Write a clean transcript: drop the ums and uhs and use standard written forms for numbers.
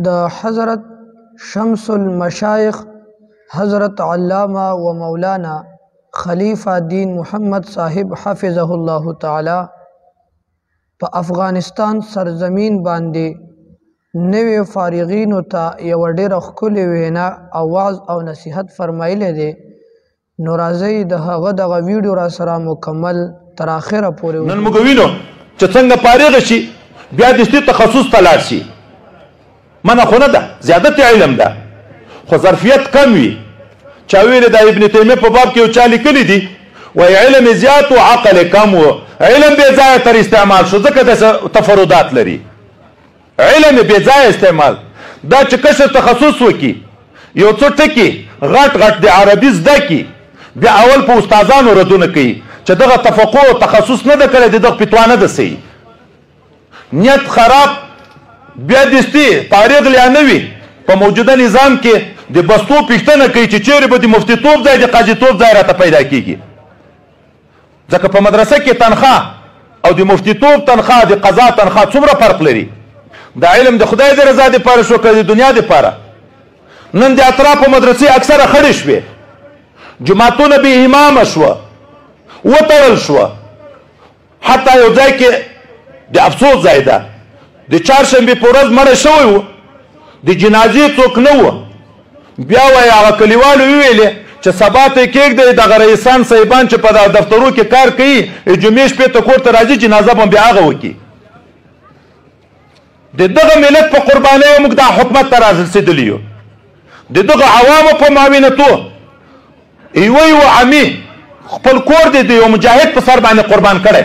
د حضرت شمس المشایخ حضرت علامہ و مولانا خلیفہ دین محمد صاحب حفظه الله تعالی په افغانستان سرزمین باندې نوی فارغینو ته یو ډېره ښکلې وینا اواز او نصیحت فرمایلی دی. نو راځئ د هغه دغه ویډیو را سره مکمل تر اخره پورې نن موږ وینو چې څنګه فارغ شي بیا دستي تخصص ته لاړ شي. منع خو نه ده، زیادت علم ده، خو ظرفیت کم وي. چا ویلې د ابن تیمیه په باب کې یو چا لیکلی دي وایي علم زیات و عقل کم و. علم بې ځایه تر استعمال شو ځکه داسې تفردات لري. علم بې ځایه استعمال دا چې کشر تخصص وکړي یو څه ټکي غټ غټ د عربي زده کړي بیا اول په استادانو ردونه کوي چې دغه تفقه او تخصص نه ده کړی د دغه فتوا نه ده صحیح. نیت خراب بیا دستي فارغ لا نه وي په موجوده نظام کې د بستو پوښتنه کوي چې چیرې به د مفتیتوب ځای د قاضیتوب ځای راته پیدا کېږي. ځکه په مدرسه کې تنخواه او د مفتیتوب تنخواه د قضا تنخواه څومره فرق لري. د علم د خدای د رضا دپاره شو که د دنیا دپاره. نن د اطرافو مدرسې اکثره خړې شوې، جماعتونه بې امامه شوه، وتړل شوه. حتی یو ځای کې د افسوس ځای ده د چهارشنبې په ورځ مړه شوی و، د جنازې څوک نه و. بیا وایي هغه کلیوالو وویلې چې سبا ته یې کېږدئ دغه رئیسان صاحبان چې په دغه دفترو کې کار کوي جمعې شپې ته کور ته راځي جنازه به بیا هغه وکړي. د دغه ملت په قربانیو موږ دا حکومت ته رارسېدلي یو. د دغه عوامو په معاونتو یوه عمي خپل کور دی د یو مجاهد په سر باندې قربان کړی.